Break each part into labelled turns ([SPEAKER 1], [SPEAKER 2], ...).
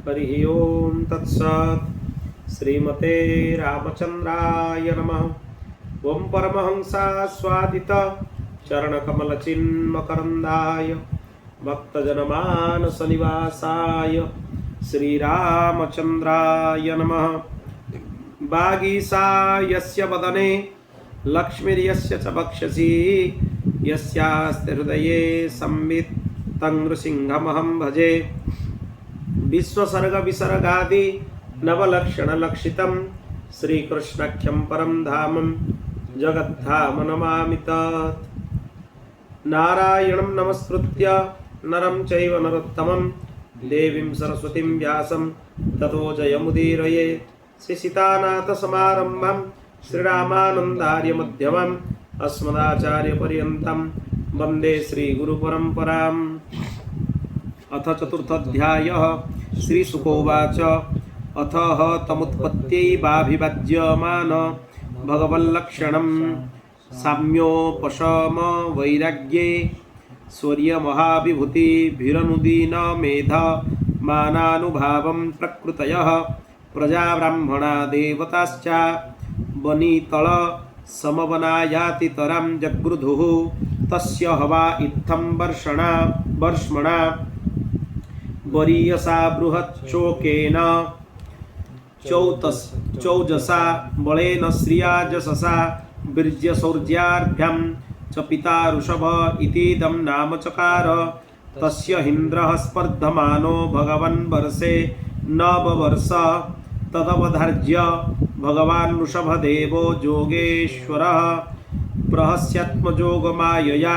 [SPEAKER 1] हरि ओम तत्सत्। श्रीमते रामचंद्राय नमः। ओम परमहंसा स्वादित चरणकमलचिन्मकरन्दाय भक्तजनमानस निवासाय श्रीरामचंद्राय नमः। वागीसा यस्य वदने लक्ष्मीर्यस्य च वक्षसि यस्यास्ति हृदये संवित् तं नृसिंहमहं भजे। विश्वसर्ग विसर्गादि नवलक्षण लक्षितं श्रीकृष्णाख्यं परं धामं जगद्धाम नमामि तत्। नारायणं नमस्कृत्य नरं चैव नरोत्तमं देवीं सरस्वतीं व्यासं ततो जयमुदीरयेत्। श्रीसीतानाथसमारम्भं श्रीरामानन्दार्यमध्यमम् अस्मदाचार्यपर्यन्तं वन्दे श्रीगुरुपरम्पराम्। अथ चतुर्थोऽध्यायः। श्रीशुकोवाच अथ तमुत्पत्त्यैवाभिवाज्यमान भगवल्लक्षणं साम्योपशम वैराग्ये स्वर्यमहाविभूतिभिरनुदीनमेध मानानुभावं प्रकृतयः प्रजाब्राह्मणा देवताश्च वनितल समवनायातितरां जगृधुः तस्य हवा इत्थं वर्ष्मणा वरीयसा बृहच्चोकेन चौजसा बलेन श्रिया जससा वीर्यशौर्याभ्यां च पिता ऋषभ इतीदं नाम चकार। तस्य इन्द्रः स्पर्धमानो भगवन् वर्षे नववर्ष तदवधार्य भगवान् ऋषभदेवो योगेश्वरः प्रहस्यात्मयोगमायया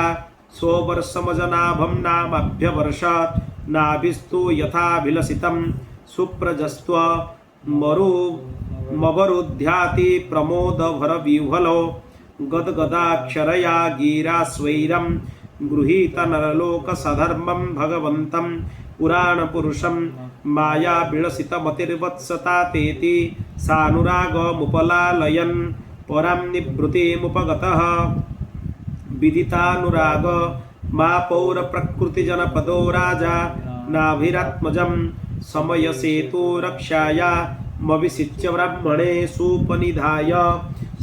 [SPEAKER 1] स्ववर्षमजनाभं नामाभ्यवर्षत्। नाभिस्तु यथाभिलषितं सुप्रजस्त्व मरुमवरुध्याति प्रमोदभरविह्वलो गद्गदाक्षरया गिरा स्वैरं गृहीत नरलोकसधर्मं भगवन्तं पुराणपुरुषं मायाविलसितमतिर्वत्सतातेति सानुरागमुपलालयन् परां निवृत्तिमुपगतः। विदितानुराग मा पौरप्रकृतिजनपदो राजा नाभिरात्मजं समयसेतु रक्षाया मविसिच्य ब्राह्मणे सुपनिधाय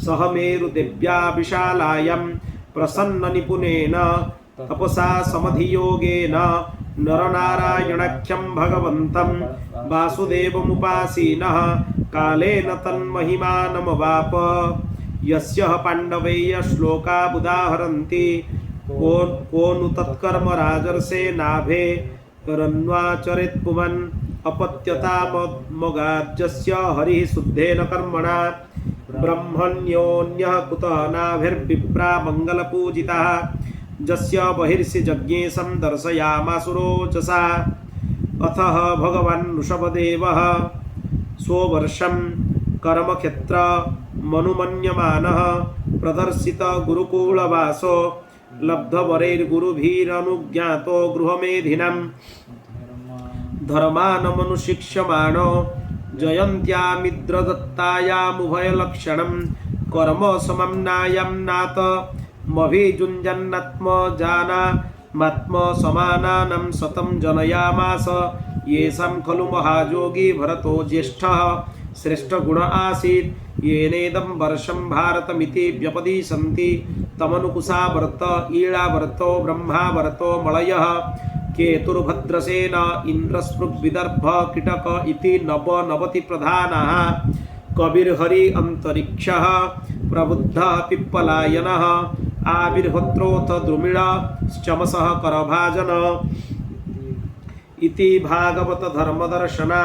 [SPEAKER 1] सह मेरुदेव्या विशालायां प्रसन्ननिपुणेन तपसा समधियोगेन नरनारायणाख्यं भगवन्तं वासुदेवमुपासीनः कालेन तन्महिमानमवाप। यस्य पाण्डवैः श्लोकाबुदाहरन्ति को नु तत्कर्म राजर्षे नाभे रन्वाचरेत् पुमन् अपत्यतामगाज्यस्य हरिः शुद्धेन कर्मणा ब्रह्मण्योऽन्यः कुतः नाभिर्विप्रा मङ्गलपूजितः। जस्य बहिर्षि यज्ञेशं दर्शयामासुरोचसा। अथः भगवान् ऋषभदेवः स्ववर्षं कर्मक्षेत्रमनुमन्यमानः प्रदर्शित गुरुकुलवासो लब्धवरैर्गुरुभिरनुज्ञातो गृहमेधिनं धर्मानमनुशिक्ष्यमाणो जयन्त्यामिद्रदत्तायामुभयलक्षणं कर्म समम्नायं नात मभिजुञ्जन्नात्मजानामात्मसमानानं शतं जनयामास। येषां खलु महायोगी भरतो ज्येष्ठः श्रेष्ठगुण आसीत् येनेदं वर्षं भारतमिति व्यपदिशन्ति तमनुकुशावर्त ईळावर्तो ब्रह्मावर्तो मलयः केतुर्भद्रसेन इन्द्रस्पृग्विदर्भ कीटक इति नवनवति प्रधानाः। कविर्हरि अन्तरिक्षः प्रबुद्धः पिप्पलायनः आविर्होत्रोऽथ द्रुमिळ श्चमसः करभाजन इति भागवत धर्मदर्शना।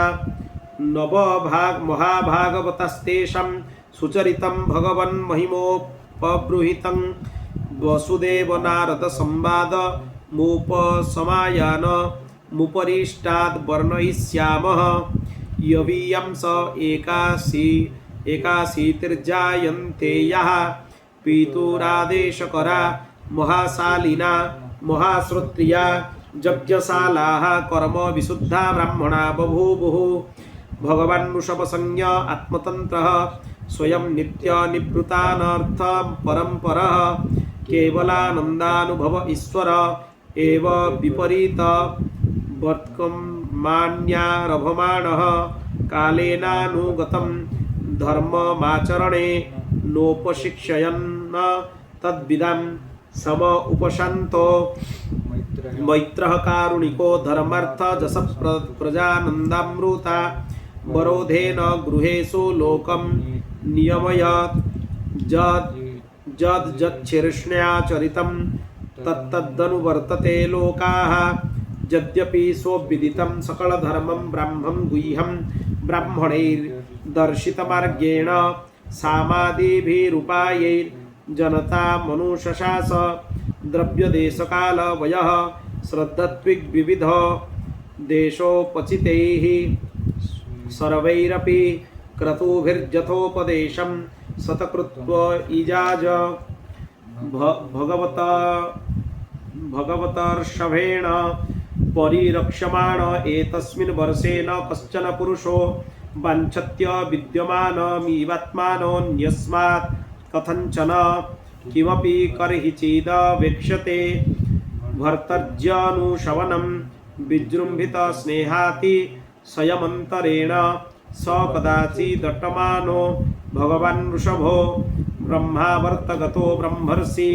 [SPEAKER 1] महाभागवतस्तेषां सुचरितं भगवन् महिमोपबृहितं वसुदेव नारद संवाद मुपसमायान मुपरिष्टाद् वर्णयिष्यामः। यवीयं स एकाशीतिर्जायन्ते यः पितुरादेशकरा महाशालिना महाश्रोत्रिया यज्ञशालाः कर्म विशुद्धा ब्राह्मणा बभूवुः। भगवान् ऋषभसंज्ञ आत्मतन्त्रः स्वयं नित्यनिवृत्तानर्थ परम्परः केवलानन्दानुभव ईश्वर एव विपरीत वर्तकं मान्यारभमाणः कालेनानुगतं धर्ममाचरणे नोपशिक्षयन् तद्विदां सम उपशान्तो मैत्रः कारुणिको धर्मार्थजस प्रजानन्दामृता वरोधेन गृहेषु लोकं नियमयत् जज्जच्छीर्ष्ण्याचरितं तत्तदनुवर्तते लोकाः यद्यपि स्वविदितं सकलधर्मं ब्राह्मं गुह्यं ब्राह्मणैर्दर्शितमार्गेण सामादिभिरुपायैर्जनता मनुषशास द्रव्यदेशकालवयः श्रद्धत्विग्विविध देशोपचितैः सर्वैरपि क्रतुभिर्यथोपदेशं सतकृत्व इजाज भगवतर्षभेण परिरक्ष्यमाण एतस्मिन् वर्षे न कश्चन पुरुषो वाञ्छत्य विद्यमानमिवात्मानोऽन्यस्मात् कथञ्चन किमपि कर्हिचिदवेक्ष्यते भर्तर्ज्यनुशवनं विजृम्भित स्नेहाति संयमन्तरेण स कदाचिदट्टमानो भगवान् वृषभो ब्रह्मावर्तगतो ब्रह्मर्षि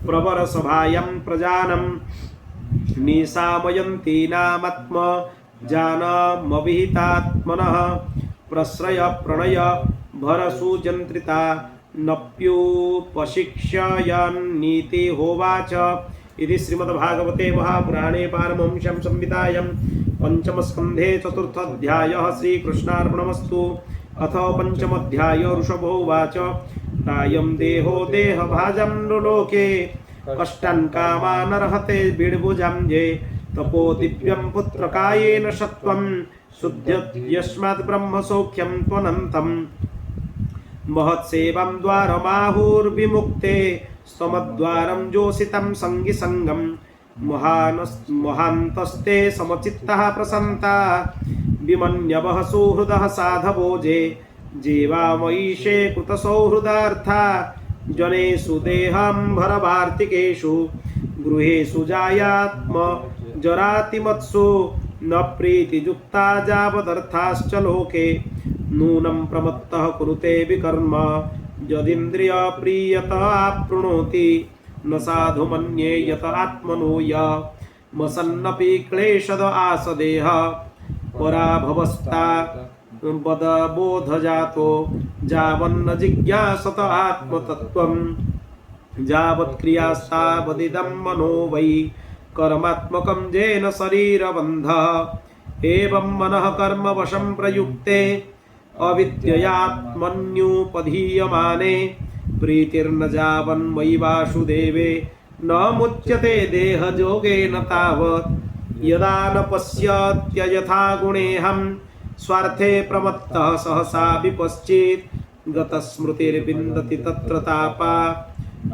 [SPEAKER 1] प्रवरसभायां प्रजानं निशामयन्तीनामात्म जानमविहितात्मनः प्रश्रय प्रणय भरसुजन्त्रिता नप्युपशिक्षयन्नीति होवाच। इति श्रीमद्भागवते महापुराणे पारमहंस्यां संहितायां पंचमस्कन्धे चतुर्थोऽध्यायः श्रीकृष्णार्पणमस्तु। अथ पंचमोऽध्याय ऋषभोवाच प्रायं देहो देहभाजं नृलोके कष्टान् कामानर्हते बिड्भुजां ये तपो दिव्यं पुत्रकायेन सत्त्वं शुद्ध्यस्मात् ब्रह्मसौख्यं त्वनन्तं महत्सेवां द्वारमाहुर्विमुक्ते स्तमद्वारं जोषितं सङ्गिसङ्गं महान्तस्ते समचित्तः प्रसन्ता विमन्यवः सुहृदः साधवोजे जीवामयीशे कृतसौहृदार्था जनेषु देहाम्भरवार्तिकेषु गृहेषु जायात्म जरातिमत्सु न प्रीतियुक्ता जावदर्थाश्च लोके नूनं प्रमत्तः कुरुते विकर्म यदिन्द्रियप्रियत आपृणोति न साधु मन्ये यत आत्मनो यमसन्नपि क्लेशद आसदेह पराभवस्ता बदबोधजातो जावन्न जिज्ञासत आत्मतत्त्वं यावत्क्रियास्तावदिदं मनो वै कर्मात्मकं येन शरीरबन्धः एवं मनः कर्मवशं प्रयुक्ते अविद्ययात्मन्युपधीयमाने प्रीतिर्न जावन्मयि वासुदेवे न मुच्यते देहजोगेन तावत् यदा न पश्यत्ययथा गुणेऽहं स्वार्थे प्रमत्तः सहसा विपश्चित् गतस्मृतिर्विन्दति तत्र तापा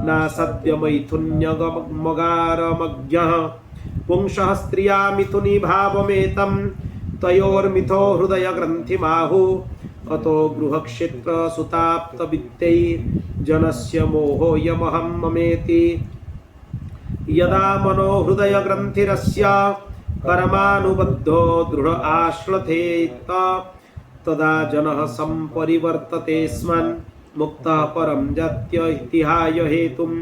[SPEAKER 1] नासद्य मैथुन्यगमगारमज्ञः पुंसः स्त्रिया मिथुनी भावमेतं तयोर्मिथो हृदयग्रन्थिमाहु अतो गृहक्षेत्र सुताप्तवित्तैर्जनस्य मोहोऽयमहं ममेति यदा मनो हृदयग्रन्थिरस्य कर्मानुबद्धो दृढ आश्लथेत तदा जनः सम्परिवर्तते स्मन् मुक्तः परं जात्य इतिहाय हेतुं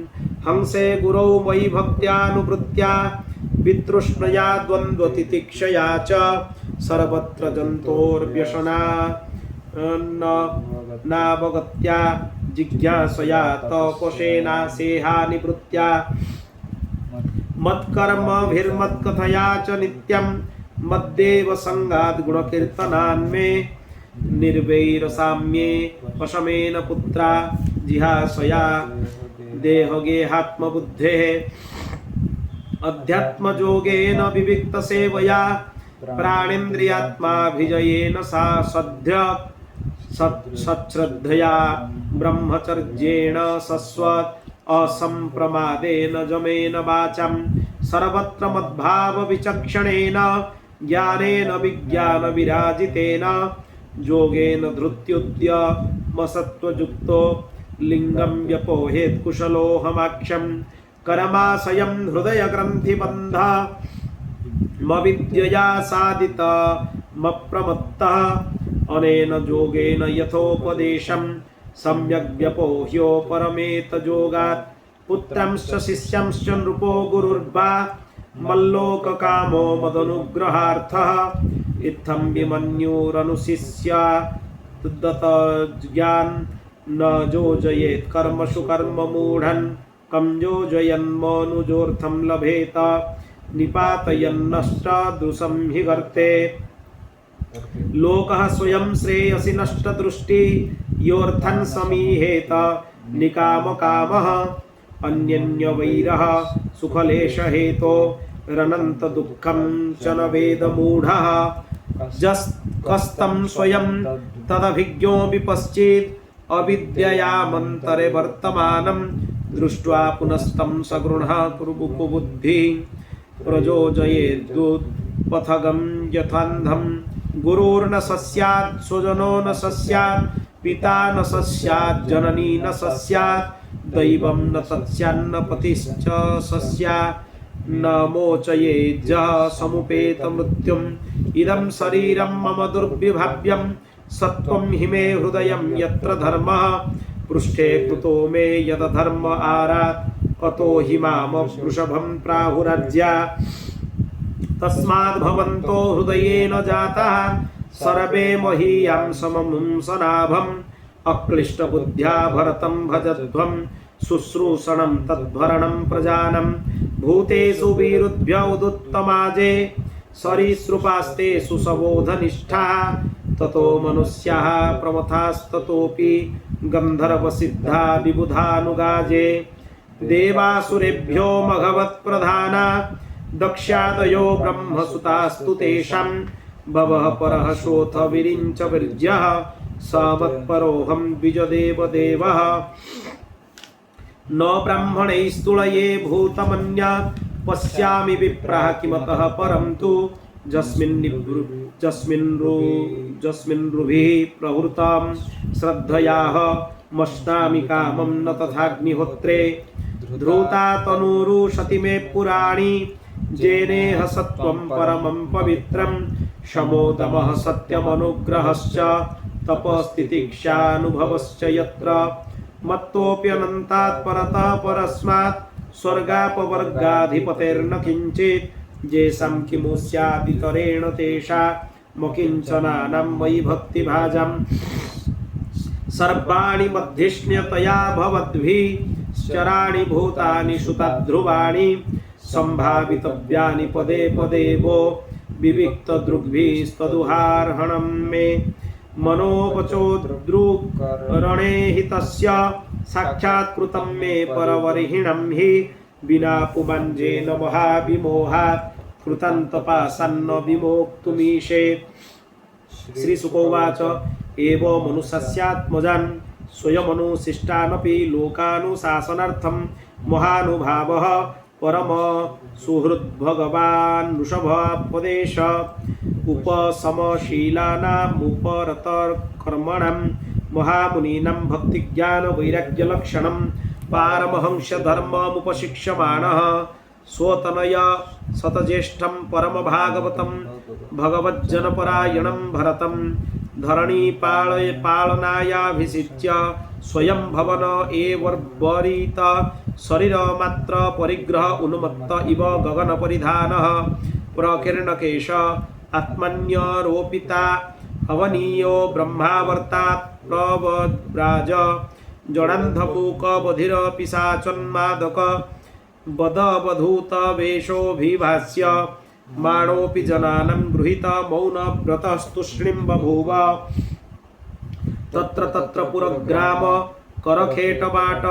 [SPEAKER 1] हंसे गुरौ मयि भक्त्यानुवृत्त्या वितृष्णया द्वन्द्वतितिक्षया च सर्वत्र जन्तोर्व्यसना नावगत्या जिज्ञासया तपसेनासेहा निवृत्त्या मत्कर्मभिर्मत्कथया च नित्यं मद्देव संगात् गुणकीर्तनान्मे निर्वैरसाम्ये वशमेन पुत्रा जिहासया देहगेहात्मबुद्धेः अध्यात्मयोगेन विविक्तसेवया प्राणेन्द्रियात्माभिजयेन सा सच्छ्रद्धया ब्रह्मचर्येण सस्वत् असंप्रमादेन जमेन वाचं सर्वत्र मद्भाव विचक्षणेन ज्ञानेन विज्ञान विराजितेन योगेन धृत्युद्यमसत्त्वयुक्तो लिंगं व्यपोहेत् कुशलोऽहमाख्यं कर्माशयं हृदय ग्रंथिबन्ध मविद्यया साधितमप्रमत्तः अनेन योगेन यथोपदेशं सम्यग् व्यपोह्यो परमेत योगात् पुत्रंश्च शिष्यंश्च नृपो गुरुर्वा मल्लोककामो मदनुग्रहार्थः इत्थं विमन्युरनुशिष्यात् दत्तज्ञान न योजयेत् कर्मसु कर्म मूढन् कं योजयन्मनुजोऽर्थं लभेत निपातयन्नष्टादृशं हि गर्ते लोकः स्वयं श्रेयसि नष्टदृष्टि योऽर्थं समीहेत निकामकामः अन्यन्यवैरः सुखलेशहेतो रनन्त दुःखं च न वेद मूढः कस्तं स्वयं तदभिज्ञो विपश्चित् अविद्ययामन्तरे वर्तमानं दृष्ट्वा पुनस्तं सगृह्ण कुरुबुद्धिः प्रयोजयेद्युत्पथगं यथान्धं गुरुर्न सस्यात् स्वजनो न सस्यात् पिता न सस्यात् जननी न सस्यात् दैवं न तत्स्यान्न पतिश्च सस्यात् न मोचयेज्जः समुपेत मृत्युम् इदं शरीरं मम दुर्विभाव्यं सत्त्वं हि मे हृदयं यत्र धर्मः पृष्ठे कृतो मे यदधर्म आरात् अतो हि मामवृषभं प्राहुरज्या तस्माद् भवन्तो हृदयेन जाताः सर्वे महीयां सममुं सनाभम् अक्लिष्टबुद्ध्या भरतं भजध्वं शुश्रूषणं तद्भरणं प्रजानं भूतेषु विरुद्ध्य उदुत्तमाजे सरीसृपास्तेषु सबोधनिष्ठाः ततो मनुष्याः प्रमथास्ततोऽपि गन्धर्वसिद्धा विबुधानुगाजे देवासुरेभ्यो मघवत्प्रधाना दक्ष्यादयो ब्रह्मसुतास्तु तेषां भवः परः शोथ विरिञ्च विर्ज्यः स मत्परोऽहं द्विजदेवदेवः न ब्राह्मणैस्तुलये भूतमन्या पश्यामि विप्राः किमतः परं तु जस्मिन्रुभिः प्रवृत्तां श्रद्धयाः मश्नामि कामं न तथाग्निहोत्रे धृता तनूरुशति मे पुराणी जेनेह सत्वं परमं पवित्रं शमोदमः सत्यमनुग्रहश्च तपस्तितिक्षानुभवश्च यत्र मत्तोऽप्यनन्तात् परतः परस्मात् स्वर्गापवर्गाधिपतेर्न किञ्चित् येषां किमु स्यादितरेण तेषामकिञ्चनानां मयि भक्तिभाजम् सर्वाणि मध्यष्ण्यतया भवद्भिः चराणि भूतानि सुतध्रुवाणि सम्भावितव्यानि पदे पदे वो विविक्तदृग्भिस्तदुहार्हणं मे मनोवचोदृक् हितस्य साक्षात्कृतं मे परवरिहिणं हि विना पुमञ्जेन महाविमोहात् कृतं तपासन्न विमोक्तुमीशे। श्रीशुकोवाच एव मनुष्यस्यात्मजान् स्वयमनुशिष्टानपि लोकानुशासनार्थं महानुभावः परम सुहृद्भगवान् वृषभोपदेश उपशमशीलानामुपरतकर्मणां महामुनीनां भक्तिज्ञानवैराग्यलक्षणं पारमहंस्यधर्ममुपशिक्ष्यमाणः स्वतनय शतज्येष्ठं परमभागवतं भगवज्जनपरायणं भरतं धरणीपालनायाभिषिच्य स्वयं भवन एवर्वरित शरीरमात्र परिग्रह उन्मत्त इव गगनपरिधानः प्रकीर्णकेश आत्मन्यरोपिता हवनीयो ब्रह्मावर्तात् प्रव्राज जडान्धपूकबधिर पिशाचन्मादक बदवधूत वेशोऽभिभाष्य माणोऽपि जनानं गृहीत मौनव्रतस्तूष्णीं बभूव तत्र तत्र पुरग्राम करखेटबाट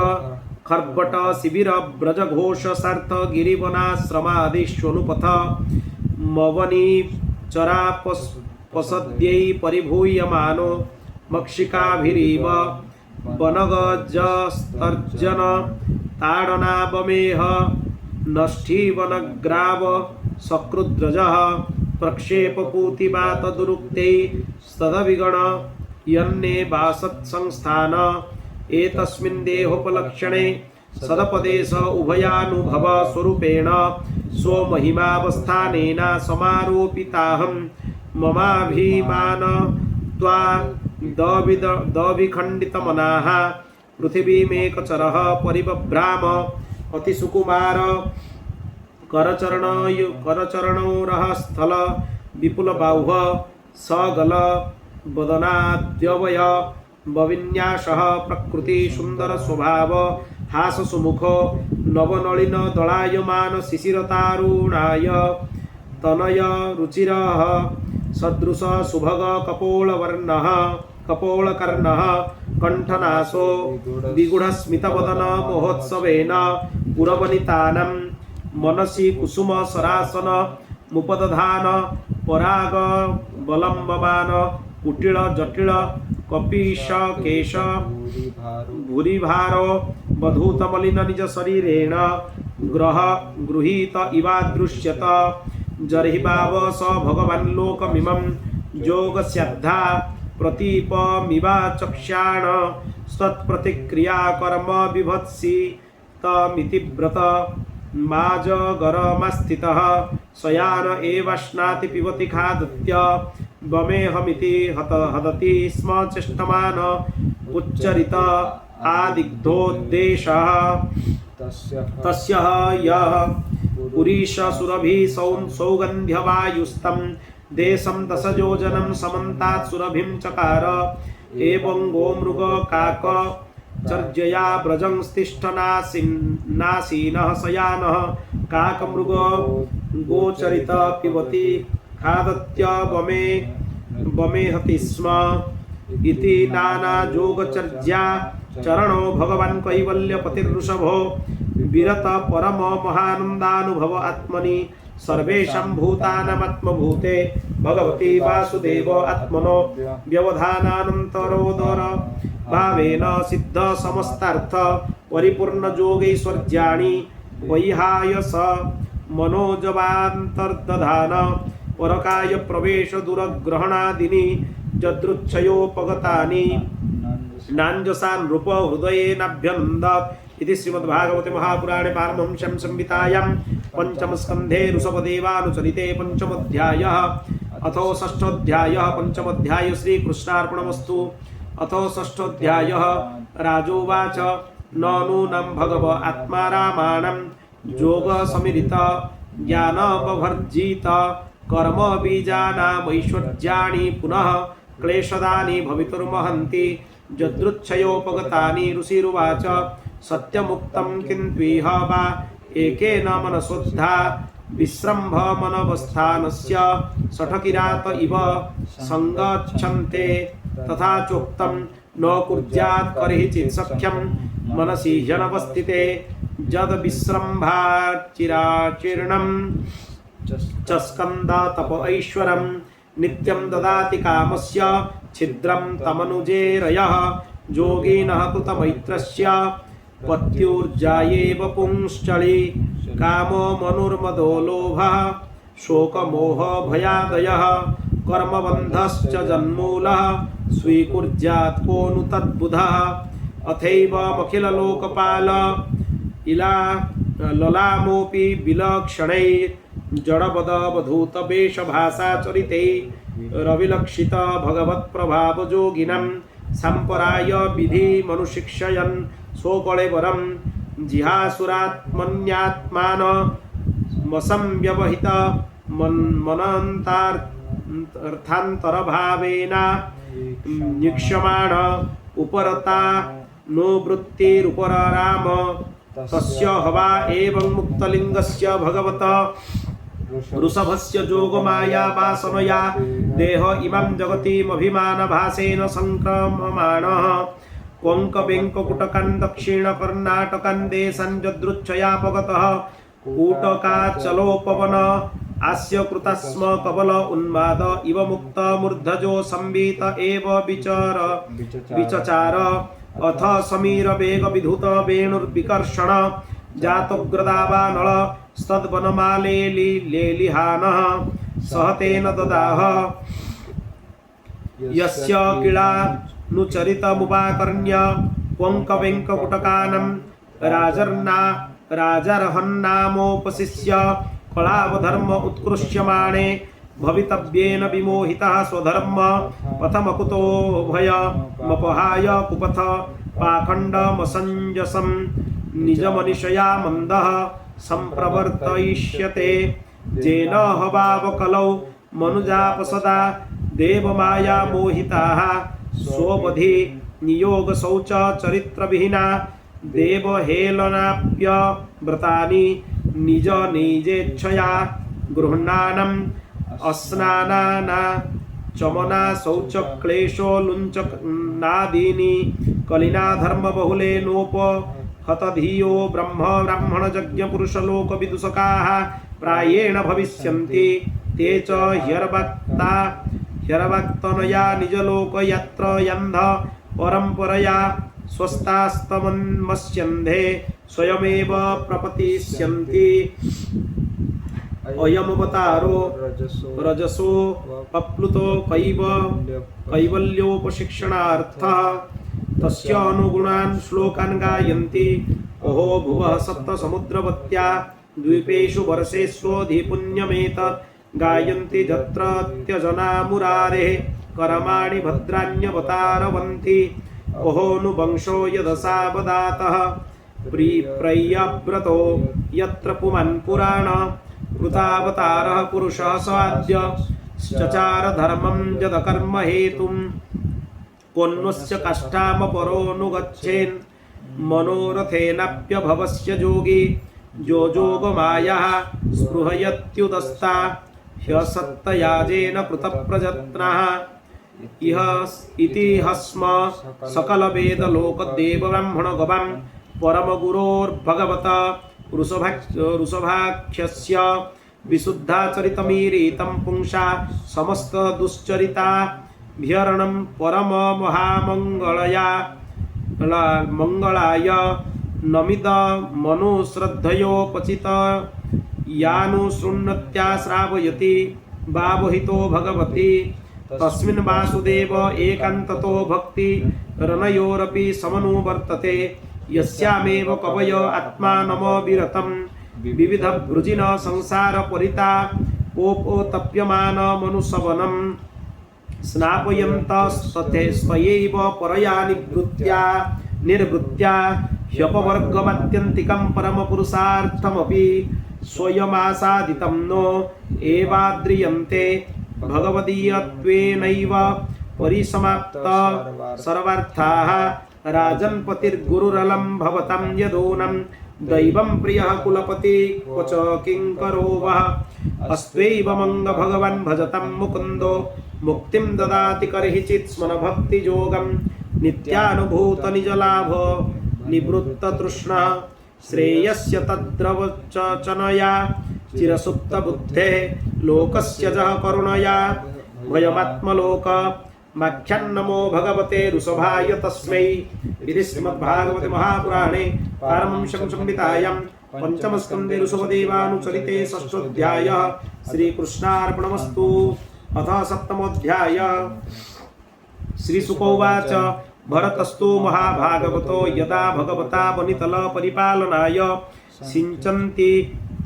[SPEAKER 1] खर्बट शिबिर ब्रजघोष सार्थ गिरिवनाश्रमादिष्वनुपथ मवनी चरापसद्यै परिभूयमानो मक्षिकाभिरीव वनगजस्तर्जन ताडनावमेह नष्ठीवनग्राव सकृद्रजः प्रक्षेपपूतिवातदुरुक्ते स्तदविगण यन्ने वासत्संस्थान एतस्मिन् देहोपलक्षणे सदपदेश उभयानुभव स्वरूपेण स्वमहिमावस्थानेन समारोपिताहं ममाभिमान त्वा दविखण्डितमनाः पृथिवीमेकचरः परिबभ्राम अतिसुकुमार करचरणोरः स्थल विपुलबाहुः सगल वदनाद्यवय बविन्यासः प्रकृति सुंदर स्वभाव हास सुमुख नवनलिन दलायमान शिशिरतारुणाय तनय रुचिरः सदृश सुभग कपोलकर्णः कंठनासो द्विगुणस्मितवदन महोत्सवेन पुरवनितानं मनसि कुसुम सरासन मुपदधान पराग बलम्बमान कुटिल जटिल कपीश केश भूरिभारो बधूतमलिन निज शरीरेण गृहीत इवादृश्यत जर्हिभाव स भगवान् लोकमिमं योगस्याद्धा प्रतीपमिवाचक्ष्याण सत्प्रतिक्रिया कर्म बिभत्सितमिति व्रत माजगरमास्थितः शयान एवश्नाति पिबति खादत्य वमेहमिति हदति स्म चेष्टमान उच्चरित आदिग्धोद्देशः तस्य यः पुरीशसुरभिः सौगन्ध्यवायुस्तं देशं दशयोजनं समन्तात् सुरभिं चकार एवं गोमृगकाक चर्जया व्रजं स्तिष्ठनासीनः शयानः काकमृग गोचरित पिबति खादत्य वमेहति स्म इति नानायोगचर्या चरणो भगवान् कैवल्यपतिर्ऋषभो विरत परम महानन्दानुभव आत्मनि सर्वेषां भूतानामात्मभूते भगवती वासुदेव आत्मनो व्यवधानानन्तरोदर भावेन सिद्ध समस्तार्थ परिपूर्ण योगैश्वर्याणि वैहाय स मनोजवान्तर्दधान परकाय प्रवेश दूरग्रहणादीनि जदृच्छयोपगतानि नाञ्जसा नृप हृदयेनाभ्यनन्दत् इति श्रीमद्भागवते महापुराणे पारमहंस्यां संहितायां पंचमस्कन्धे ऋषभदेवानुचरिते पंचमोऽध्यायः अथो षष्ठोऽध्यायः पंचमोऽध्याय श्रीकृष्णार्पणमस्तु अथो षष्ठोऽध्यायः राजोवाच न नूनं भगव आत्मा रामाणं योगसमिरित ज्ञानपभर्जित कर्म बीजानामैश्वर्याणि पुनः क्लेशदानि भवितुर्महन्ति यदृच्छयोपगतानि ऋषिरुवाच सत्यमुक्तं किन्त्विह वा एकेन मनसोद्धा विस्रम्भमनवस्थानस्य शठकिरात इव सङ्गच्छन्ते तथा चोक्तं न कुर्यात् कर्हिचित् सख्यं मनसि जनवस्थिते जद विस्रम्भाचिराचीर्णं च स्कन्द तप ऐश्वरं नित्यं ददाति कामस्य छिद्रं तमनुजेरयः योगिनः कृतमैत्रस्य पत्युर्जायेव पुंश्चलि कामो मनुर्मदो लोभः शोकमोह भयादयः कर्मबन्धश्च जन्मूलः स्वीकुर्यात् को नु तद्बुधः अथैवमखिललोकपाल इला ललामोऽपि विलक्षणैर्जडबदवधूतवेषभाषाचरिते रविलक्षित भगवत्प्रभावयोगिनं सम्पराय विधिमनुशिक्षयन् सोकळेवरं जिहासुरात्मन्यात्मानमसंव्यवहित मनन्तार्थान्तरभावेन निक्षमाण उपरता नो वृत्तिरुपराम तस्य हवा एवं मुक्तलिङ्गस्य भगवत ऋषभस्य जोगमाया वासनया देह इमं जगतीमभिमानभासेन संक्रममाणः क्वङ्कबेङ्ककुटकान् दक्षिणकर्णाटकान् देशान् यदृच्छयापगतः कूटकाचलोपवन आस्य कृतस्म कबल उन्माद इव मुक्त मूर्धजो संवीत एव विचचार अथ समीर वेग विधुत वेणुर्विकर्षण जातोग्रदावानल स्तद्वनमालेलिहानः सहतेन ददाह यस्य किलानुचरितमुपाकर्ण्य क्वङ्कवेङ्ककुटकानं राजर्हन्नामोपशिष्य कलावधर्म उत्कृष्यमाणे भवितव्येन विमोहितः स्वधर्म पथमकुतो भयमपहाय कुपथ पाखण्डमसञ्जसं निजमनिषया मन्दः सम्प्रवर्तयिष्यते जेन हवावकलौ मनुजापसदा देवमाया मोहिताः स्वबधि नियोग शौच चरित्रविहीना देवहेलनाप्यव्रतानि निज निजेच्छया गृह्णानम् अस्नाना चमना शौच क्लेशो लुञ्चनादीनि कलिना धर्म बहुले नोप हतधियो ब्राह्मण यज्ञ पुरुषलोक विदुषकाः प्रायेण भविष्यन्ति ते च ह्यर्वक्तनया निजलोक यत्र यन्ध परम्परया स्वस्तास्तमन्मस्यन्धे स्वयमेव प्रपतिष्यन्ति अयमवतारो रजसो पप्लुतो कैवल्योपशिक्षणार्थः तस्य अनुगुणान् श्लोकान् गायन्ति ओहो भुवः सप्त समुद्रवत्या द्वीपेषु वर्षेष्वधिपुण्यमेतत् गायन्ति यत्र त्यजना मुरारेः करमाणि भद्राण्यवतारवन्ति ओहोऽनुवंशो यदसावदातः प्रियव्रतो यत्र पुमान् पुराण कृतावतारः पुरुषः स्वाद्य चचार धर्मं यदकर्म हेतुं कोन्वस्य काष्ठामपरोऽनुगच्छेन् मनोरथेनाप्यभवस्य योगी जो योगमायाः स्पृहयत्युदस्ता ह्यसत्तयाजेन कृतप्रजत्नः इह इति हस्म सकलवेदलोकदेवब्राह्मणगवां परमगुरोर्भगवता वृषभाख्यस्य विशुद्धाचरितमीरितं पुंसा समस्तदुश्चरिताभ्यरणं परममहामङ्गलाय नमिदमनुश्रद्धयोपचित यानुशृण्वत्या श्रावयति बाबहितो भगवति तस्मिन् वासुदेव एकान्ततो भक्ति रनयोरपि समनुवर्तते यस्यामेव कवय आत्मानमविरतं विविधभृजिन संसारपरितापोपतप्यमानमनुशवनं स्नापयन्तस्तथैव परया निर्वृत्या ह्यपवर्गमत्यन्तिकं परमपुरुषार्थमपि स्वयमासादितं नो एवाद्रियन्ते भगवदीयत्वेनैव परिसमाप्त सर्वार्थाः राजन्पतिर्गुरुरलं भवतां यदूनं दैवं प्रियः कुलपति क्वच किङ्करो वः अस्त्वैव मंग भगवान् भजतं मुकुन्दो मुक्तिं ददाति कर्हिचित् स्मरभक्तियोगं नित्यानुभूतनिजलाभ निवृत्ततृष्णा श्रेयस्य तद्रवचनया चिरसुप्तबुद्धे लोकस्य जः करुणया भयमात्मलोक माख्यान्नमो भगवते ऋषभाय तस्मै इति श्रीमद्भागवते महापुराणे पारमहंस्यां संहितायां पंचमस्कन्धे ऋषभदेवानुचरिते षष्ठोऽध्यायः श्रीकृष्णार्पणमस्तु। अथ सप्तमोऽध्यायः। श्रीशुकोवाच भरतस्तु महाभागवतो यदा भगवता वनितलपरिपालनाय सिञ्चन्ति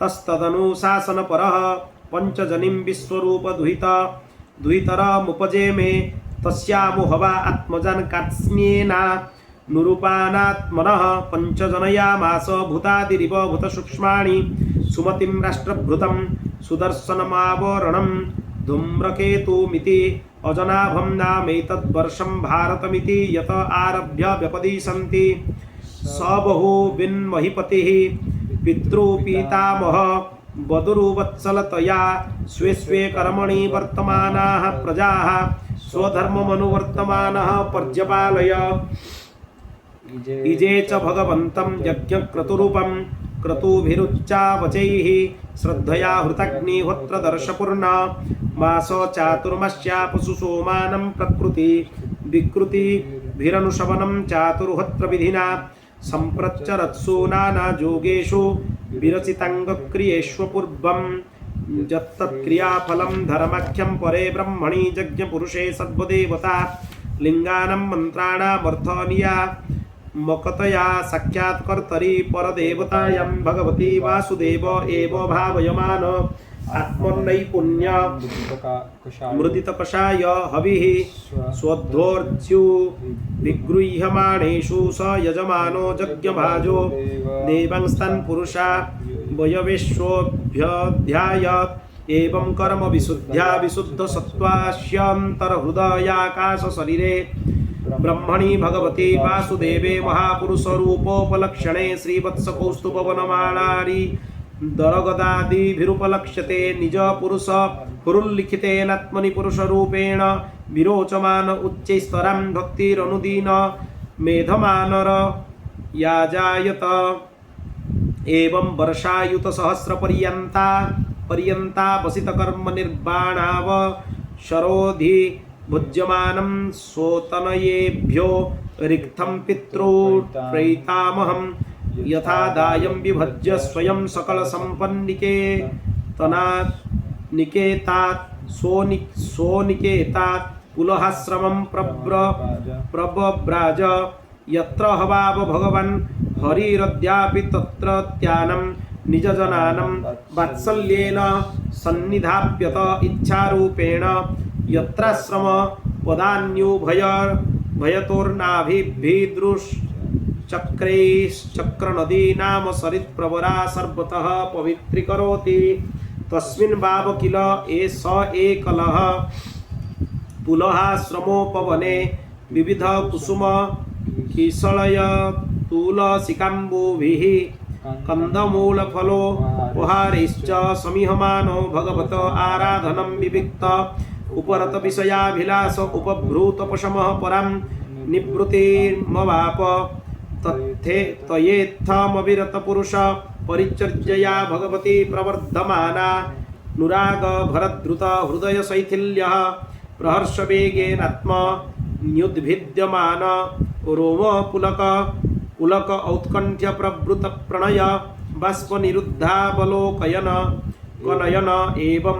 [SPEAKER 1] तस्तदनुशासनपरः पञ्चजनिं विश्वरूपदुहितरमुपजेमे तस्यामुहवा आत्मजान् कार्त्स्न्येन नुरूपानात्मनः पञ्चजनयामास भूतादिरिव भूतसूक्ष्माणि सुमतिं राष्ट्रभृतं सुदर्शनमावरणं धूम्रकेतुमिति अजनाभं नामैतद्वर्षं भारतमिति यत आरभ्य व्यपदिशन्ति स बहुविन्महीपतिः पितृपितामह वधुरुवत्सलतया स्वे स्वे कर्मणि वर्तमानाः प्रजाः स्वधर्ममनुवर्तमानः पर्यपालय इजे च भगवन्तं यज्ञक्रतुरूपं क्रतुभिरुच्चावचैः श्रद्धया हृताग्निहोत्रदर्शपूर्ण मास चातुर्मास्यापशुसोमानं प्रकृति विकृतिभिरनुशवनं चातुर्होत्रविधिना सम्प्रच्चरत्सु नानायोगेषु विरचिताङ्गक्रियेष्व पूर्वं यत्तत्क्रियाफलं धर्माख्यं परे ब्रह्मणि यज्ञपुरुषे सद्वदेवता लिङ्गानां मन्त्राणामर्थनिया मकतया साक्षात्कर्तरि परदेवतायां भगवती वासुदेव एव भावयमान आत्मनैपुण्य मृदितकषाय हविः स्वध्वर्च्यु विगृह्यमाणेषु स यजमानो यज्ञभाजो देवांस्तान् पुरुषा वयवेश्वोऽभ्यध्यायत् एवं कर्म विशुद्ध्या विशुद्ध सत्त्वास्यन्तर्हृदयाकाश शरीरे ब्रह्मणि भगवती वासुदेवे महापुरुषरूपोपलक्षणे श्रीवत्सकौस्तुभवनमालारि दरगदादिभिरुपलक्ष्यते निज पुरुष पुरुल्लिखितेनात्मनि पुरुषरूपेण विरोचमान उच्चैस्तरां भक्तिरनुदीन मेधमानर याजायत एवं वर्षायुत सहस्रपर्यन्ता वसितकर्म निर्वाणाव शरोधि भुज्यमानं सोतनयेभ्यो रिक्थं पितृप्रैतामहं यथा दायं विभज्य स्वयं सकलसम्पन्निकेतनात् निकेतात् सोनिकेतात् पुलहाश्रमं प्रबभ्राज यत्र हवाव भगवन् हरिरद्यापि तत्रत्यानं निजजनानं वात्सल्येन सन्निधाप्यत इच्छारूपेण यत्राश्रम पदान्युभयतोर्नाभिर्भिदृश्चक्रैश्चक्रनदी नाम सरित्प्रवरा सर्वतः पवित्रीकरोति तस्मिन् वाव किल एष एकलः पुलहाश्रमोपवने विविध कुसुम किसलय तुलसिकाम्बुभिः कंदमूलफलोपहारैश्च समीहमानो भगवत आराधनं विविक्त उपरत विषयाभिलाष उपभृतपशमः परां निवृत्तिमवाप तयेत्थमविरत पुरुष परिचर्यया भगवती प्रवर्धमाना नुराग भरद्रुत हृदय शैथिल्यः प्रहर्षवेगेनात्मन्युद्भिद्यमान रोम पुलक औत्कण्ठ्य प्रवृत प्रणय बाष्प निरुद्धावलोकयन कनयन एवं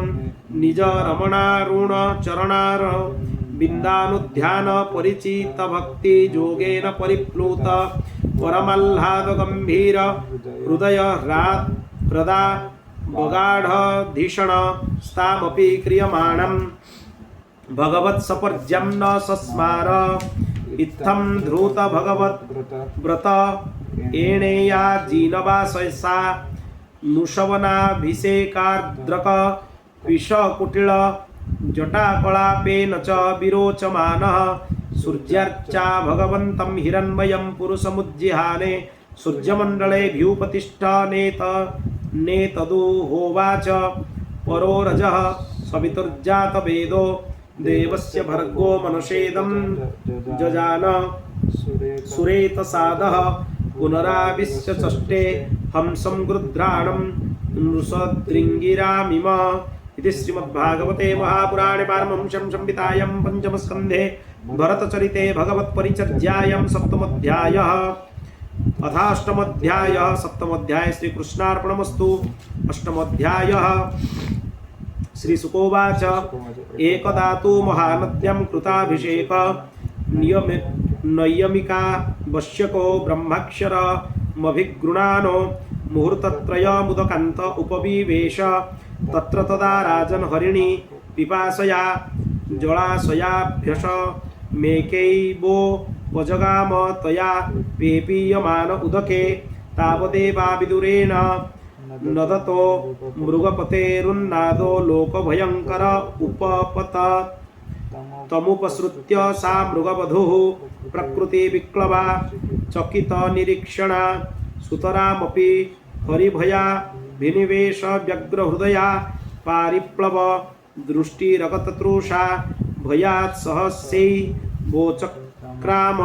[SPEAKER 1] निज रमणारुण चरणार बिन्दानुध्यान परिचित भक्ति जोगेन परिप्लुत परमल्लाद गंभीर हृदय हृदा बगाढधीषण स्तामपि क्रियमाणं भगवत्सपर्ज्यं न सस्मार इत्थं ध्रुत भगवत् व्रत एणेया जीनवाससा नुषवनाभिषेकार्द्रक विषकुटिल जटाकलापेन च विरोचमानः सूर्यार्चा भगवन्तं हिरण्मयं पुरुषमुज्जिहाने सूर्यमण्डले भ्यूपतिष्ठ नेतदुहोवाच परो रजः सवितुर्जातवेदो देवस्य भर्गो मनुषेदं जजान सुरेतसादः पुनराविश्य चष्टे हंसं गृध्राणं नृषदृङ्गिरामिम इति श्रीमद्भागवते महापुराणे पारमहंस्यां संहितायां पंचमस्कन्धे भरतचरिते भगवत्परिचर्यायां सप्तमोऽध्यायः अथाष्टमोऽध्यायः सप्तमोऽध्याय श्रीकृष्णार्पणमस्तु। अष्टमोऽध्यायः श्रीशुकोवाच एकदा तु महानद्यां कृताभिषेक नयमिका वश्यको ब्रह्माक्षरमभिगृणानो मुहूर्तत्रयमुदकान्त उपविवेश तत्र तदा राजन् हरिणी पिपासया जलाशयाभ्यस मेकैवोपजगाम तया पेपीयमान उदके तावदेवा विदुरेण नदतो मृगपतेरुन्नादो लोकभयङ्कर उपपत तमुपसृत्य सा मृगवधूः प्रकृतिविक्लवा चकितनिरीक्षणा सुतरामपि हरिभया विनिवेश व्यग्रहृदया पारिप्लव दृष्टिरगततृषा भयात् सहस्यै वोचक्राम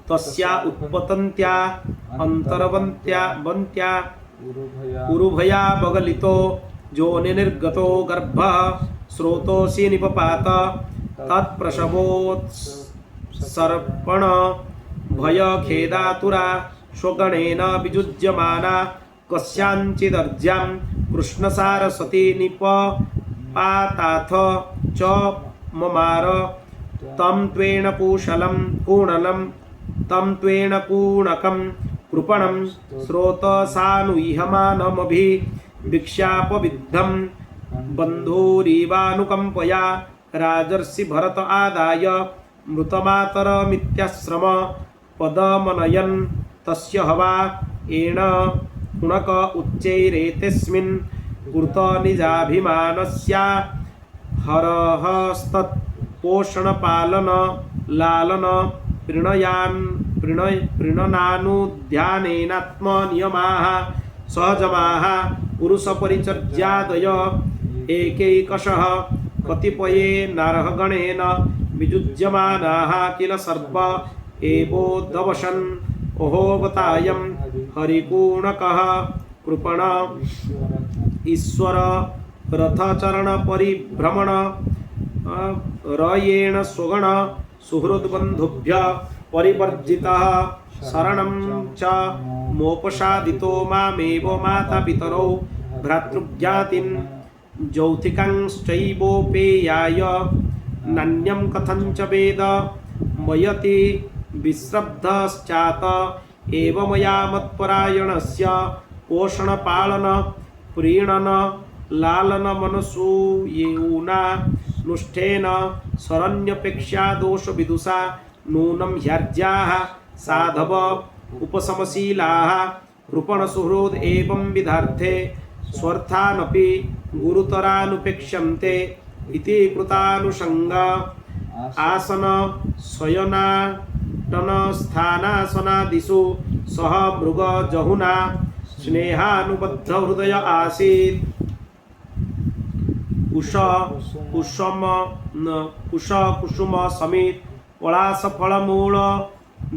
[SPEAKER 1] तस्या उत्पतन्त्या अन्तर्वन्त्या उरुभया बगलितो जोनिर्गतो गर्भः स्रोतोऽसि निपपात तत्प्रसवोत्सर्पण भयखेदातुरा स्वगणेन विजुज्यमाना कस्याञ्चिदर्ज्यां कृष्णसारसती निपपाताथ च ममार तं त्वेन पूषलं तं त्वेन कूणकं कृपणं स्रोतसानुह्यमानमभिविक्षापविद्धं बन्धुरिवानुकम्पया राजर्षि भरत आदाय मृतमातरमित्याश्रम पदमनयन् तस्य हवा येन कुणक उच्चैरेतस्मिन् कृतनिजाभिमानस्या हरहस्तत् पोषणपालन लालन प्रीणनानुध्यानेनात्मनियमाः सहजमाः पुरुषपरिचर्यादय एकैकशः कतिपये नारगणेन वियुज्यमानाः किल सर्प एवोदवशन् अहोगतायं हरिकुणकः कृपण ईश्वर रथचरण परिभ्रमण रयेण स्वगण सुहृद्बन्धुभ्य परिवर्जितः शरणं च मोपसादितो मामेव मातापितरौ भ्रातृज्ञातिं जौथिकांश्चैवोपेयाय नान्यं कथञ्च वेद मयति विश्रब्धश्चात एव मया मत्परायणस्य पोषणपालन प्रीणन लालन मनसूयेना नुष्ठेन शरण्यपेक्षा दोषविदुषा नूनं ह्याज्याः साधव उपशमशीलाः कृपणसुहृद एवं विधार्थे स्वार्थानपि गुरुतरानुपेक्ष्यन्ते इति कृतानुषङ्ग आसन शयनाटनस्थानासनादिषु सह मृग जहुना स्नेहानुबद्ध हृदय आसीत् कुश कुसुम समेत पलाश फलमूल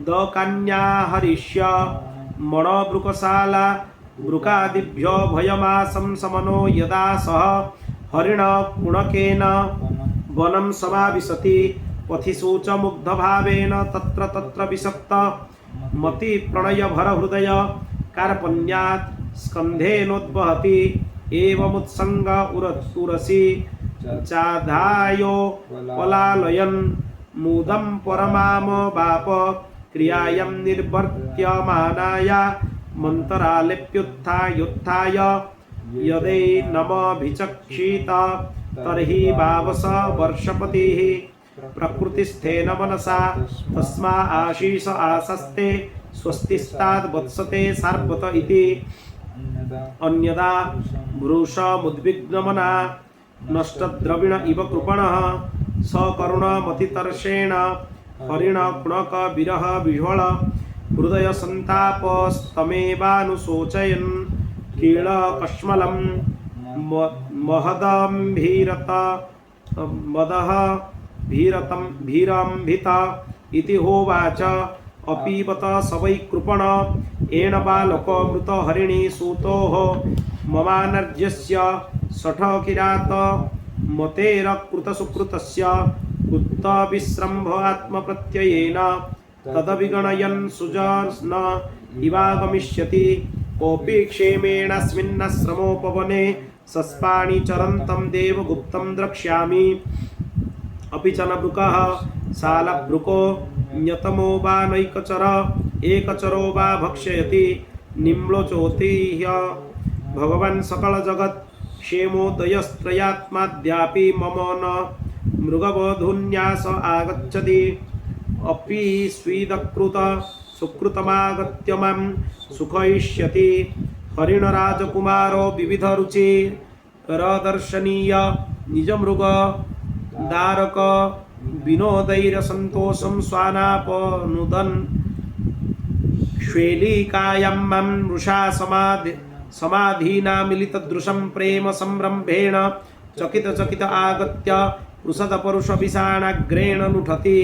[SPEAKER 1] दकान्या हरिष्य मणवृकशाला वृकादिभ्यो भयमासं समनो यदा सह हरिण कुणकेन वनं समाविशति पथिषु च मुग्धभावेन तत्र तत्र विषक्त मति प्रणय भर हृदय कार्पण्यात् स्कन्धेनोद्वहति एवमुत्सङ्ग उरसि चाधायो पलालयन् मुदं परमाम बाप क्रियायां निर्वर्त्यमानाया मन्तरालेप्युत्थाय यदैनमभिचक्षित तर्हि भावस वर्षपतिः प्रकृतिस्थेन मनसा तस्मा आशीष आसस्ते स्वस्तिस्ताद् वत्सते सार्वत इति अन्यदा भृशमुद्विग्नमना नष्टद्रविण इव कृपणः सकरुणमतितर्षेण हरिण कुणक विरह विह्वल हृदय सन्तापस्तमेवानुशोचयन् कीलकश्मलं महदम्भीरत मदः भीरम्भित इति होवाच अपीबत स वै कृपण येन बालको मृत हरिणी सूतोः ममानर्ज्यस्य शठ किरात मतेरकृतसुकृतस्य कुत्तविश्रम्भ आत्मप्रत्ययेन तदविगणयन् सुजन इवागमिष्यति कोऽपि क्षेमेणास्मिन्नाश्रमोपवने सस्पाणि चरन्तं देवगुप्तं द्रक्ष्यामि अपि च न वृकः शालभृको न्यतमो वा नैकचर एकचरो वा भक्षयति निम्लोचोतिह्य भगवान् सकलजगत् क्षेमोदयस्त्रयात्माद्यापि मम न मृगवधून्यास आगच्छति अपि स्वीदकृत सुकृतमागत्य मां सुखयिष्यति हरिणराजकुमारो विविधरुचिरदर्शनीय निजमृग दारक विनोदैरसन्तोषं स्वानापनुदन् श्वेलिकायां मां मृषा समाधीना मिलितदृशं प्रेम संरम्भेण चकित आगत्य पृषदपरुषविषाणाग्रेण लुठति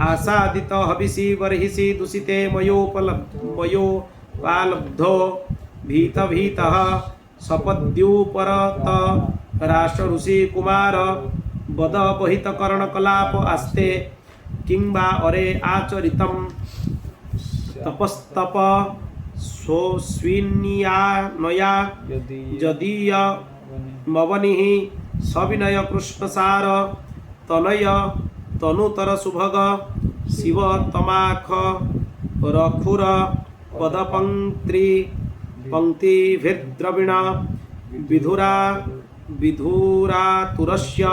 [SPEAKER 1] आसादित हविषि बर्हिषि दूषिते मयोपालब्धो भीतः सपद्युपरत राष्ट्रऋषि कुमार बदबहितकर्णकलाप आस्ते किं वा अरे आचरितं तपस्तप स्विन्यानया यदीय मवनिः सविनय कृष्णसार तनय तनुतर सुभग शिव तमाख रखुर पदपंक्ति पंक्तिभिर्द्रविण विधुरातुरस्य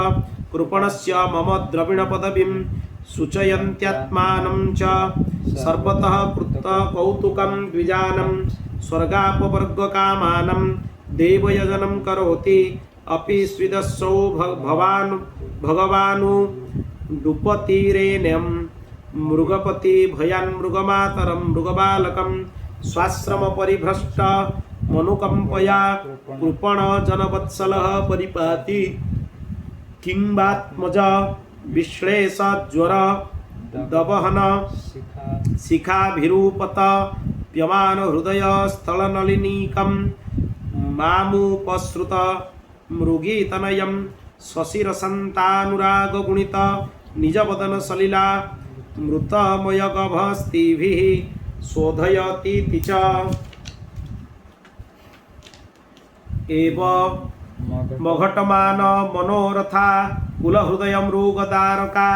[SPEAKER 1] कृपणस्य मम द्रविण पदवीं सूचयन्त्यात्मानं च सर्वतः कृत कौतुकं द्विजानं स्वर्गापवर्गकामानं देवयजनं करोति अपि स्विदस्सौ भगवानु डुपतिरेण्यं मृगपति भयान् मृगमातरं मृगबालकं स्वाश्रम परिभ्रष्ट मनुकंपया कृपण जनवत्सलः परिपाति किंबात्मज विश्लेष ज्वर दवहन शिखाभिरूपत प्यमान हृदय स्थलनलिनीकं मामुपसृत मृगीतनयं स्वशिरसन्तानुरागगुणित निजवदन सलिला मृतमयगभस्तिभिः शोधयतीति च एव मघटमान मनोरथा कुलहृदय मृगदारका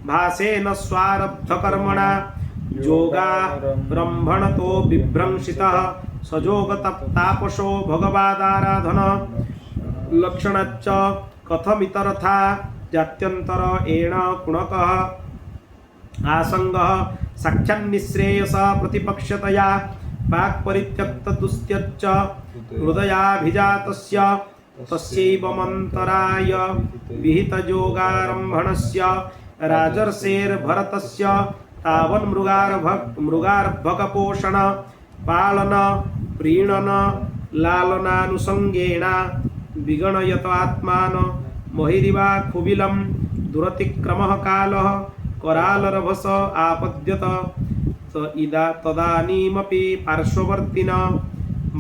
[SPEAKER 1] भासेन स्वारब्धकर्मणा योगारम्भणतो बिभ्रंशितः सजोगतापसो भगवदाराधन लक्षणच्च कथमितरथा जात्यन्तर एण कुणकः आसंगः साक्षान्निःश्रेयस प्रतिपक्षतया वाक्परित्यक्तदुस्त्यच्च हृदयाभिजातस्य तस्यैवमन्तराय विहितयोगारम्भणस्य राजर्षेर्भरतस्य तावन्मृगार्भकपोषण पालन प्रीणन लालनानुसंगेण विगणयत आत्मान महिरिवा खुबिलं दुरतिक्रमः कालः करालरभस आपद्यत तदानीमपि पार्श्ववर्तिन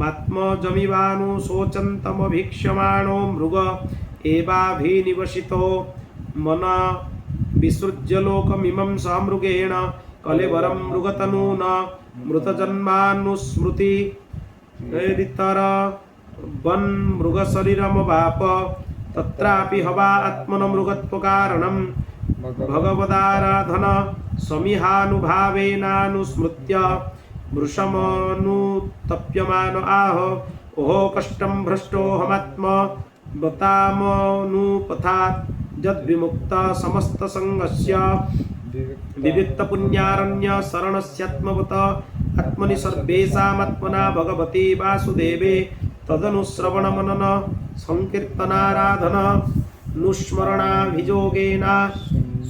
[SPEAKER 1] मात्मजमिवानु शोचन्तमभीक्ष्यमाणो मृग एवाभिनिवसितो मन विसृज्य लोकमिमं समृगेण कलेवरं मृगतनून मृतजन्मानुस्मृति रितर वन्मृगशरीरमवाप तत्रापि हवा आत्मन मृगत्वकारणं भगवदाराधन समिहानुभावेनानुस्मृत्य वृषमनुतप्यमान आह ओहो कष्टं भ्रष्टोऽहमात्म बतामनुपथात् यद्विमुक्त समस्त संगस्य विविक्त पुण्यारण्य शरणस्यात्मवत आत्मनि सर्वेषामात्मना भगवती वासुदेवे तदनुश्रवण मनन संकीर्तनाराधन नुस्मरणाभियोगेन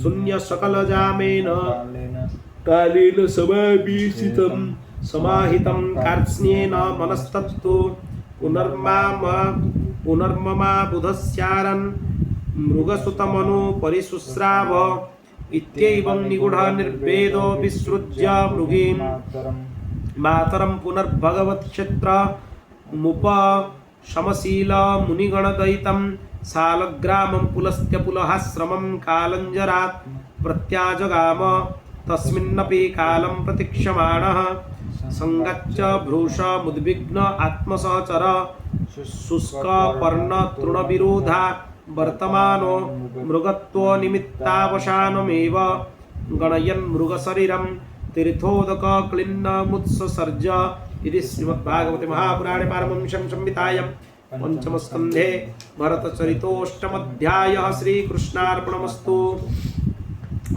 [SPEAKER 1] शून्य सकलजामेन कालेन समावेशितं समाहितं कार्त्स्न्येन मनस्तत्तु पुनर्ममा बुधस्यारन् मृगसुतमनु परिशुस्राव इत्येवं निगूढ निर्वेदो विसृज्य मृगीं मातरं पुनर्भगवत्क्षेत्र मुपशमशील मुनिगणदयितं सालग्रामं पुलस्त्यपुलहाश्रमं कालञ्जरात् प्रत्याजगाम तस्मिन्नपि कालं प्रतीक्षमाणः संगच्छ भ्रूषमुद्विग्न आत्मसहचर शुष्कपर्णतृणविरोधा वर्तमानो मृगत्वनिमित्तावसानमेव गणयन् मृगशरीरं तीर्थोदकक्लिन्नमुत्ससर्ज इति श्रीमद्भागवते महापुराणे पारमहंस्यां संहितायां पंचमस्कन्धे भरतचरितोऽष्टमोऽध्यायः श्रीकृष्णार्पणमस्तु।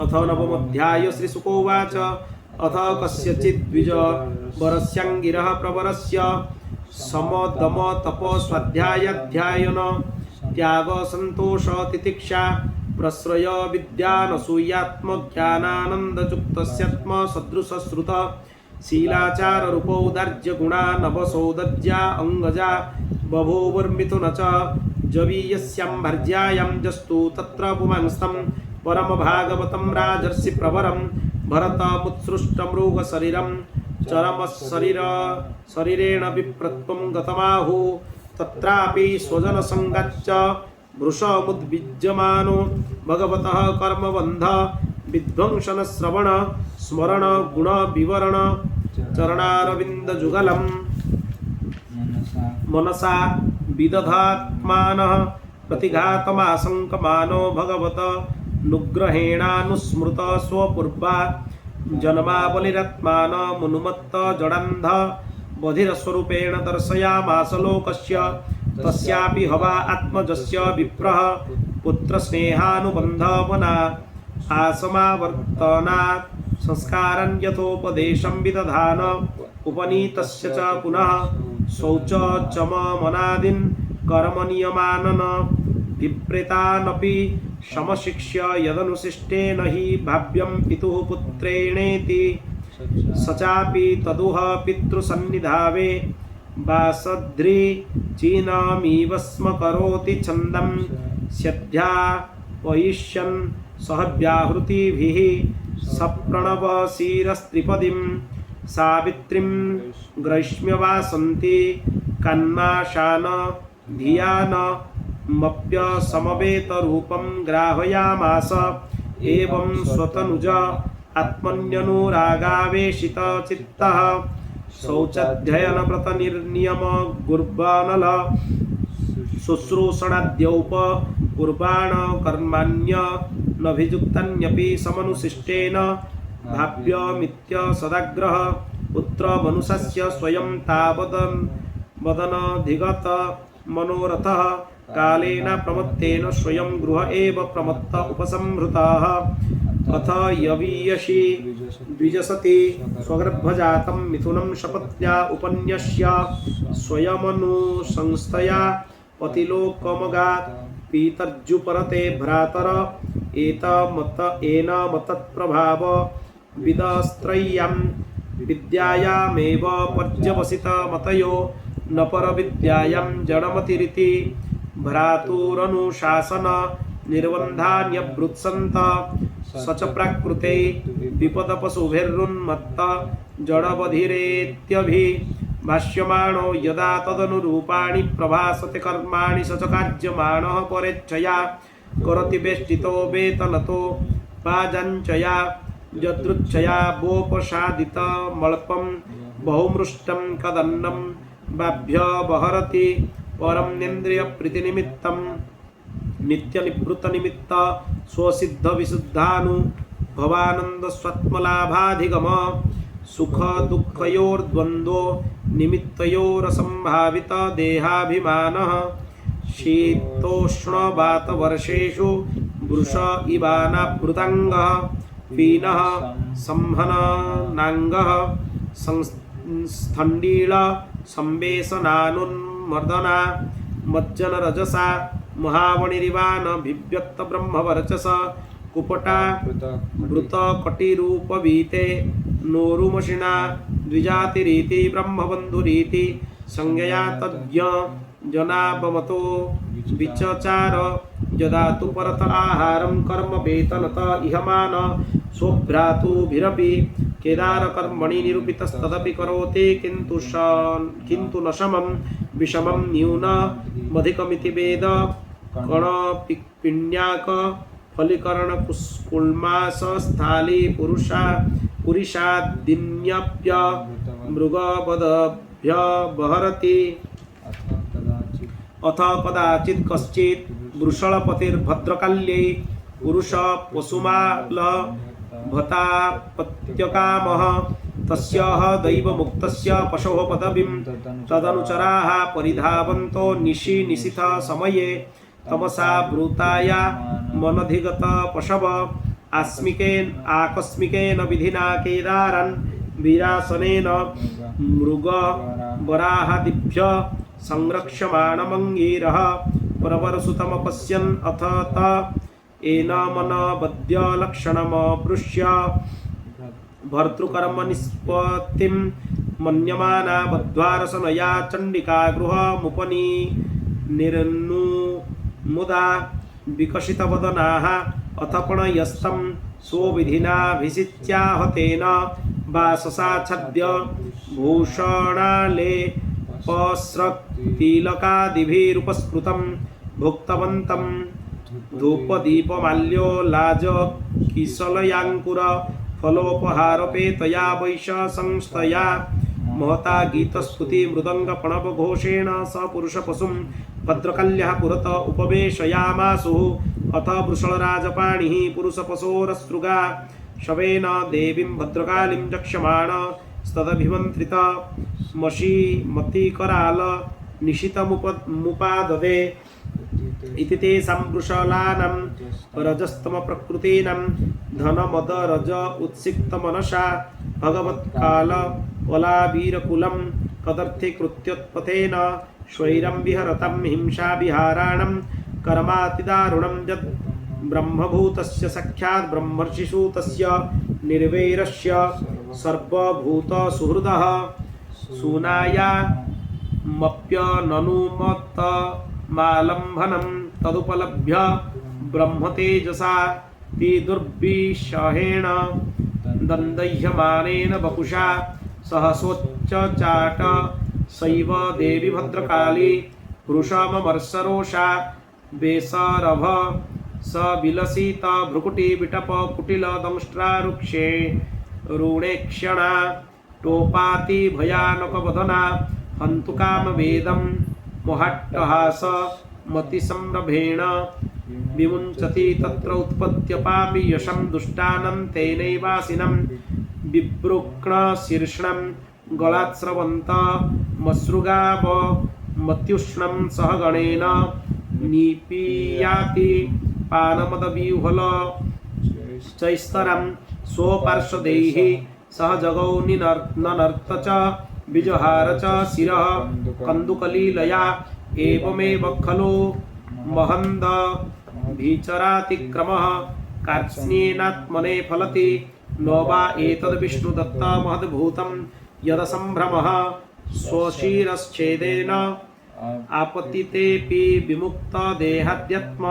[SPEAKER 1] अथ नवमोऽध्यायः श्रीशुकोवाच अथ कस्यचित् द्विजवरस्याङ्गिरः प्रवरस्य समदम तप स्वाध्यायाध्ययन त्याग संतोष तितिक्षा प्रश्रय विद्यानसूयात्मज्ञानानन्दयुक्तस्यात्म सदृशश्रुत शीलाचार रूपौदार्य गुणा नवसौदर्या अंगजा बभूवुर्मिथुन च जवीयस्यां भर्ज्यायां जस्तु तत्र पुमांस्तं परम भागवतं राजर्षि प्रवरं भरतमुत्सृष्टमृगशरीरं चरमशरीरेण विप्रत्वं गतमाहु तत्रापि स्वजनसङ्गाच्च वृषमुद्विज्यमानो भगवतः कर्मबन्ध विध्वंसन श्रवण स्मरण गुण विवरण चरणारविन्दजुगलं मनसा विदधात्मानः प्रतिघातमाशङ्कमानो भगवत नुग्रहेणानुस्मृत स्वपूर्वा जन्मावलिरत्मानमुन्मत्त जडान्ध बधिरस्वरूपेण दर्शयामास लोकस्य तस्यापि हवा आत्मजस्य विप्रः पुत्रस्नेहानुबन्धवना आसमावर्तनात् संस्कारं यथोपदेशं विदधान उपनीतस्य च पुनः शौचमनादीन् कर्मनियमानन विप्रेतानपि समशिक्ष्य यदनुशिष्टेन हि भाव्यं पितुः पुत्रेणेति स चापि तदुह पितृसन्निधावे वासद्रीचीनमिव स्म करोति छन्दं स्यध्यापयिष्यन् सह व्याहृतिभिः सप्रणवशिरस्त्रिपदीं सावित्रीं ग्रैष्म्यवासन्ति कन्माशान धियानमप्यसमवेतरूपं ग्राहयामास एवं स्वतनुज आत्मन्यनुरागावेशितचित्तः शौचाध्ययनव्रतनिर्नियम गुर्बानल शुश्रूषणाद्यौपकुर्बाण कर्माण्यनभियुक्तान्यपि समनुशिष्टेन भाव्यमित्य सदाग्रह पुत्रमनुषस्य स्वयं तावदनधिगत मनोरथः कालेन प्रमत्तेन स्वयं गृह एव प्रमत्त उपसंहृतः अथ यवीयसी द्विजसति स्वगर्भजातं मिथुनं सपत्न्या उपन्यस्य स्वयमनुसंस्थया पतिलोकमगात् पीतर्जुपरते भ्रातर एनमतत्प्रभाव विदस्त्रय्यां विद्यायामेव पर्यवसितमतयो न परविद्यायां जडमतिरिति भ्रातुरनुशासन निर्बन्धान्यभृत्सन्त स च प्राकृते विपदपशुभिरुन्मत्त जडबधिरेत्यभिभाष्यमाणो यदा तदनुरूपाणि प्रभासते कर्माणि स च कार्यमाणः परेच्छया करोति वेष्टितो वेतनतो पाजाञ्चया यदृच्छया वोपसादितमल्पं बहुमृष्टं कदन्नं बाभ्यवहरति परं नेन्द्रियप्रीतिनिमित्तं नित्यनिवृत्तनिमित्त स्वसिद्धविशुद्धानुभवानन्दस्वात्मलाभाधिगम सुखदुःखयोर्द्वन्द्वो निमित्तयोरसम्भावित देहाभिमानः शीतोष्णवातवर्षेषु वृष इवानावृताङ्गः पीनः संहननाङ्गः संस्थण्डीळ संवेशनानुन्मर्दना मज्जनरजसा महावणिरिवान भिव्यक्त ब्रह्मवर्चस कुपटा वृतकटिरूपवीते नोरुमशिना द्विजातिरीति ब्रह्मबन्धुरीति संज्ञया तज्ञ जनापमतो विचचार यदा तु परत आहारं कर्म वेतनत इहमान स्वभ्रातुभिरपि केदारकर्मणि निरूपितस्तदपि करोति किन्तु न समं विषमं न्यूनमधिकमिति वेद कणपिण्याक फलीकरणकुल्मासस्थाली पुरुषादिन्यप्य मृगवदभ्यवहरति अथ कदाचित् कश्चित् वृषलपतिर्भद्रकाल्यै पुरुषपशुमालभतापत्यकामः तस्याः दैवमुक्तस्य पशोः पदवीं तदनुचराः परिधावन्तो निशिथ समये तमसा वृताया मनधिगत पशव आकस्मिकेन विधिना केदारन् वीरासनेन मृगवराहादिभ्य संरक्ष्यमाणमङ्गीरः परवरसुतमपश्यन् अथ त एनमनबद्यलक्षणमपृश्य भर्तृकर्मनिष्पत्तिं मन्यमाना बद्ध्वारसनया चण्डिका गृहमुपनिर्नुमुदा विकसितवदनाः अथपणयस्तं स्वविधिनाभिषिच्याहतेन वाससाच्छद्य भूषणालेपस्रक्तिलकादिभिरुपस्कृतं भुक्तवन्तं धूपदीपमाल्यो लाजकिशलयाङ्कुर फलोपहारपेतया वैश संस्थया महता गीतस्तुति मृदङ्गपणवघोषेण स पुरुषपशुं भद्रकाल्यः पुरत उपवेशयामासुः अथ वृषलराजपाणिः पुरुषपशोरसृगा शवेन देवीं भद्रकालीं जक्षमाण स्तदभिमन्त्रित मशीमतिकराल निशितमुपाददे इति तेषां वृषलानां रजस्तमप्रकृतीनां धनमदरज उत्सिक्तमनसा भगवत्काल वलावीरकुलं तदर्थे कृत्योत्पथेन स्वैरं विहरतं हिंसाविहाराणां कर्मातिदारुणं यद् ब्रह्मभूतस्य सख्यात् ब्रह्मर्षिसूतस्य निर्वैरस्य सर्वभूतसुहृदः सूनायामप्यननुमत्तमालम्भनं तदुपलभ्य ब्रह्मतेजसा ते दुर्विषहेण दन्दह्यमानेन वपुषा सहसोच्चाट सैव देवी भद्रकाली वृषममर्षरोषा बेसरभ स विलसित भ्रुकुटी विटप कुटिल दंष्ट्रारुक्षे ऋणेक्षणा टोपाति भयानक वदना हन्तुकाम वेदं मोहाट्टहास मतिसंरभेण विमुञ्चति तत्र उत्पत्त्यपापि यशं दुष्टानं तेनैवासिनं बिभ्रुक्ण शीर्षणं गलात्स्रवन्त मसृगाव मत्युष्णं सह गणेन निपीयाति पानमदविह्वल चैस्तरं स्वपार्श्वदैः सह जगौ ननर्त च विजहार च शिरः कन्दुकलीलया एवमेव खलु महन्द भीचरातिक्रमः कार्त्स्न्येनात्मने फलति न वा एतद् विष्णुदत्त महद्भूतं यदसम्भ्रमः स्वशिरश्छेदेन आपतितेऽपि विमुक्तदेहाद्यत्म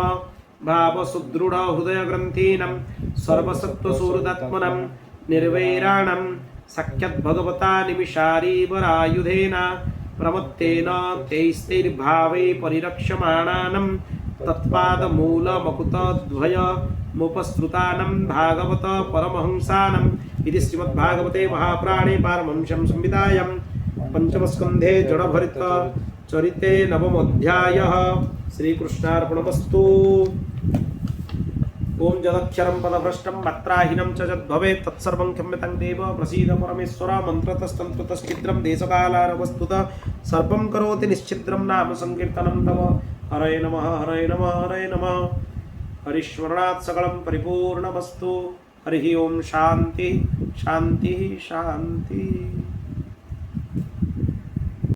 [SPEAKER 1] भावसुदृढ हृदयग्रन्थीनं सर्वसत्त्वसुहृदात्मनं निर्वैराणं साक्षाद्भगवता निमिषारीवरायुधेन प्रमत्तेन तैस्तैर्भावै परिरक्ष्यमाणानं तत्पादमूलमकुतद्वयमुपसृतानं भागवत परमहंसानम् इति श्रीमद्भागवते महापुराणे पारमहंस्यां संहितायां पंचमस्कन्धे जडभरित चरिते नवमोऽध्यायः। श्रीकृष्णार्पणमस्तु। ओम जदक्षरं पदभ्रष्टं मात्राहीनं च यद्भवेत् तत्सर्वं क्षम्यतां देव प्रसीद परमेश्वर। मन्त्रतस्तन्त्रतश्चिद्रं देशकालारवस्तुतः सर्वं करोति निश्चिद्रं नाम संकीर्तनं तव। हरये नमः हरये नमः हरये नमः। हरिस्मरणात् सकलं परिपूर्णमस्तु। हरिः ओम शान्ति शान्ति शान्ति।